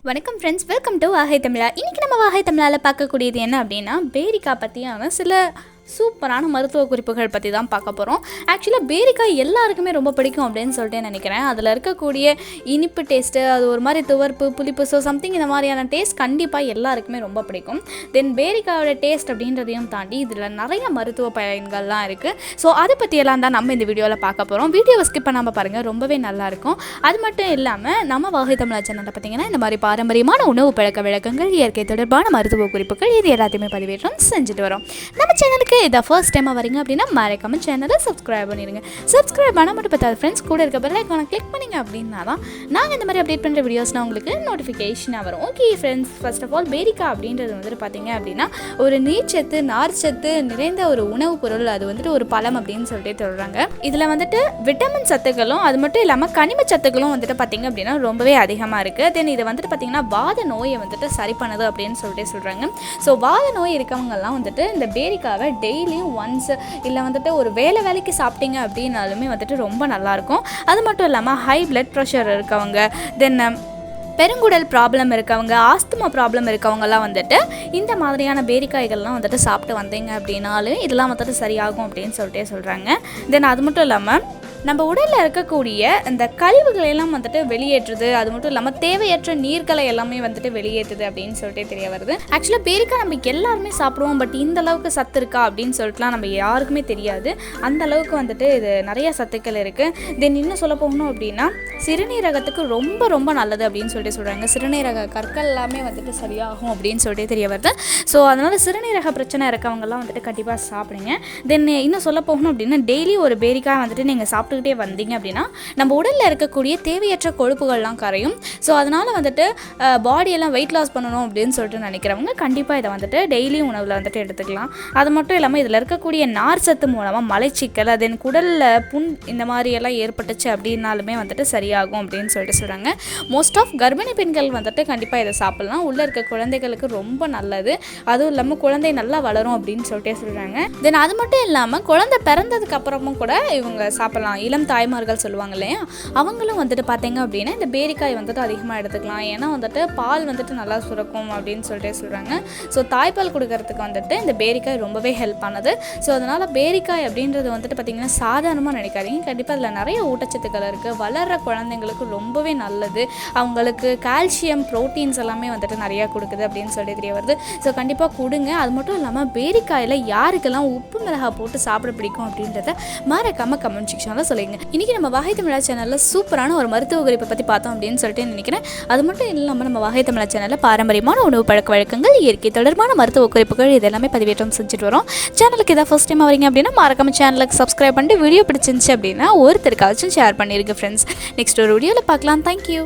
வணக்கம் friends, welcome to வாகை தமிழா. இன்றைக்கி நம்ம வாகை தமிழால் பார்க்கக்கூடியது என்ன அப்படின்னா, பேரிக்கா பற்றியான சில சூப்பரான மருத்துவ குறிப்புகள் பற்றி தான் பார்க்க போகிறோம். ஆக்சுவலாக பேரிக்காய் எல்லாருக்குமே ரொம்ப பிடிக்கும் அப்படின்னு சொல்லிட்டு நினைக்கிறேன். அதில் இருக்கக்கூடிய இனிப்பு டேஸ்ட்டு, அது ஒரு மாதிரி துவர்ப்பு, புளிப்பு, ஸோ சம்திங் இந்த மாதிரியான டேஸ்ட் கண்டிப்பாக எல்லாருக்குமே ரொம்ப பிடிக்கும். தென் பேரிக்காயோட டேஸ்ட் அப்படின்றதையும் தாண்டி இதில் நிறைய மருத்துவ பயன்கள்லாம் இருக்குது. ஸோ அதை பற்றியெல்லாம் தான் நம்ம இந்த வீடியோவில் பார்க்க போகிறோம். வீடியோவை ஸ்கிப் பண்ணாமல் பாருங்கள், ரொம்பவே நல்லாயிருக்கும். அது மட்டும் இல்லாமல் நம்ம வாகை தமிழா சேனலில் பார்த்திங்கன்னா இந்த மாதிரி பாரம்பரியமான உணவு பழக்க வழக்கங்கள், இயற்கை தொடர்பான மருத்துவ குறிப்புகள் இது எல்லாத்தையுமே பதிவேற்றம் செஞ்சுட்டு வரோம். நம்ம சேனலுக்கு இதை ஃபர்ஸ்ட் டைமாக வரீங்க அப்படின்னா மறக்காம சேனலை சப்ஸ்கிரைப் பண்ணிடுங்க. சப்ஸ்கிரைப் பண்ண மட்டும் பார்த்தாது ஃப்ரெண்ட்ஸ், கூட இருக்க பெல் ஐக்கானை கிளிக் பண்ணிங்க அப்படின்னா தான் நாங்கள் இந்த மாதிரி அப்டேட் பண்ணுற வீடியோஸ்னால் உங்களுக்கு நோட்டிஃபிகேஷனாக வரும். Okay friends, first of all பேரிக்காய் அப்படின்றது வந்துட்டு பார்த்தீங்க அப்படின்னா ஒரு நீர்ச்சத்து, நார்ச்சத்து நிறைந்த ஒரு உணவுப் பொருள். அது வந்துட்டு ஒரு பழம் அப்படின்னு சொல்லிட்டு சொல்கிறாங்க. இதில் வந்துட்டு விட்டமின் சத்துக்களும் அது மட்டும் இல்லாமல் கனிம சத்துக்களும் வந்துட்டு பார்த்தீங்க அப்படின்னா ரொம்பவே அதிகமாக இருக்குது. தென் இதை வந்துட்டு பார்த்தீங்கன்னா வாத நோயை வந்துட்டு சரி பண்ணுது அப்படின்னு சொல்லிட்டு சொல்கிறாங்க. ஸோ வாத நோய் இருக்கவங்கெல்லாம் வந்துட்டு இந்த பேரிக்காவை டெய்லியும் ஒன்ஸ் இல்லை வந்துட்டு ஒரு வேலைக்கு சாப்பிட்டீங்க அப்படின்னாலுமே வந்துட்டு ரொம்ப நல்லாயிருக்கும். அது மட்டும் இல்லாமல் ஹை பிளட் ப்ரெஷர் இருக்கவங்க, தென் பெருங்குடல் ப்ராப்ளம் இருக்கவங்க, ஆஸ்துமா ப்ராப்ளம் இருக்கவங்கலாம் வந்துட்டு இந்த மாதிரியான பேரிக்காய்கள்லாம் வந்துட்டு சாப்பிட்டு வந்தீங்க அப்படின்னாலும் இதெல்லாம் வந்துட்டு சரியாகும் அப்படின்னு சொல்லிட்டே சொல்கிறாங்க. தென் அது மட்டும் இல்லாமல் நம்ம உடலில் இருக்கக்கூடிய இந்த கழிவுகளெல்லாம் வந்துட்டு வெளியேற்றுது. அது மட்டும் இல்லாமல் தேவையற்ற நீர்களை எல்லாமே வந்துட்டு வெளியேற்றுது அப்படின்னு சொல்லிட்டு தெரிய வருது. ஆக்சுவலாக பேரிக்காய் நம்ம எல்லாருமே சாப்பிடுவோம், பட் இந்த அளவுக்கு சத்து இருக்கா அப்படின்னு சொல்லிட்டுலாம் நம்ம யாருக்குமே தெரியாது. அந்த அளவுக்கு வந்துட்டு இது நிறைய சத்துக்கள் இருக்குது. தென் இன்னும் சொல்ல போகணும் அப்படின்னா சிறுநீரகத்துக்கு ரொம்ப ரொம்ப நல்லது அப்படின்னு சொல்லிட்டு சொல்கிறாங்க. சிறுநீரக கற்கள் எல்லாமே வந்துட்டு சரியாகும் அப்படின்னு சொல்லிட்டு தெரிய வருது. ஸோ அதனால் சிறுநீரக பிரச்சனை இருக்கவங்கலாம் வந்துட்டு கண்டிப்பாக சாப்பிடுங்க. தென் இன்னும் சொல்ல போகணும் அப்படின்னா டெய்லி ஒரு பேரிக்காய் வந்துட்டு நீங்கள் சாப்பிட்டுக்கிட்டே வந்தீங்க அப்படின்னா நம்ம உடலில் இருக்கக்கூடிய தேவையற்ற கொழுப்புகள்லாம் கரையும். ஸோ அதனால் வந்துட்டு பாடியெல்லாம் வெயிட் லாஸ் பண்ணணும் அப்படின்னு சொல்லிட்டு நினைக்கிறவங்க கண்டிப்பாக இதை வந்துட்டு டெய்லியும் உணவில் வந்துட்டு எடுத்துக்கலாம். அது மட்டும் இல்லாமல் இதில் இருக்கக்கூடிய நார் சத்து மூலமாக மலைச்சிக்கல், தென் குடலில் புண் இந்த மாதிரியெல்லாம் ஏற்பட்டுச்சு அப்படின்னாலுமே வந்துட்டு சரியாகும் அப்படின்னு சொல்லிட்டு சொல்கிறாங்க. மோஸ்ட் ஆஃப் கர்ப்பிணி பெண்கள் வந்துட்டு கண்டிப்பாக இதை சாப்பிட்லாம். உள்ளே இருக்க குழந்தைகளுக்கு ரொம்ப நல்லது. அதுவும் இல்லாமல் குழந்தை நல்லா வளரும் அப்படின்னு சொல்லிட்டே சொல்கிறாங்க. தென் அது மட்டும் இல்லாமல் குழந்தை பிறந்ததுக்கு அப்புறமும் கூட இவங்க சாப்பிட்லாம். இளம் தாய்மார்கள் சொல்லுவாங்க இல்லையா, அவங்களும் வந்துட்டு பார்த்தீங்க அப்படின்னா இந்த பேரிக்காய் வந்துட்டு அதிகமாக எடுத்துக்கலாம். ஏன்னா வந்துட்டு பால் வந்துட்டு நல்லா சுரக்கும் அப்படின்னு சொல்லிட்டு சொல்கிறாங்க. ஸோ தாய்ப்பால் கொடுக்கறதுக்கு வந்துட்டு இந்த பேரிக்காய் ரொம்பவே ஹெல்ப் ஆனது. ஸோ அதனால் பேரிக்காய் அப்படின்றது வந்துட்டு பார்த்திங்கன்னா சாதாரணமாக நினைக்காதீங்க. கண்டிப்பாக அதில் நிறைய ஊட்டச்சத்துக்கள் இருக்குது. வளர்கிற குழந்தைங்களுக்கு ரொம்பவே நல்லது. அவங்களுக்கு கால்சியம், ப்ரோட்டீன்ஸ் எல்லாமே வந்துட்டு நிறையா கொடுக்குது அப்படின்னு சொல்லி தெரிய வருது. ஸோ கண்டிப்பாக கொடுங்க. அது மட்டும் இல்லாமல் பேரிக்காயில் யாருக்கெல்லாம் உப்பு மிளகாய் போட்டு சாப்பிட பிடிக்கும் அப்படின்றத மறக்காமல் கமெண்ட் செக்ஷனில் சொல்லுங்க. இன்றைக்கி நம்ம வாகை தமிழா சேனலில் சூப்பரான ஒரு மருத்துவ குறிப்பை பற்றி பார்த்தோம் அப்படின்னு சொல்லிட்டு நினைக்கிறேன். அது மட்டும் இல்லாமல் நம்ம வாகை தமிழா சேனலில் பாரம்பரியமான உணவு பழக்க வழக்கங்கள், இயற்கை தொடர்பான மருத்துவ குறிப்புகள் இதெல்லாமே பதிவேற்றம் செஞ்சுட்டு வரோம். சேனலுக்கு இதை ஃபர்ஸ்ட் டைம் வரீங்க அப்படின்னா மறக்காம சேனலுக்கு சப்ஸ்கிரைப் பண்ணிட்டு வீடியோ பிடிச்சிருந்துச்சு அப்படின்னா ஒருத்தருக்காச்சும் ஷேர் பண்ணிருங்க ஃப்ரெண்ட்ஸ். நெக்ஸ்ட் ஒரு வீடியோவில் பார்க்கலாம். தேங்க்யூ.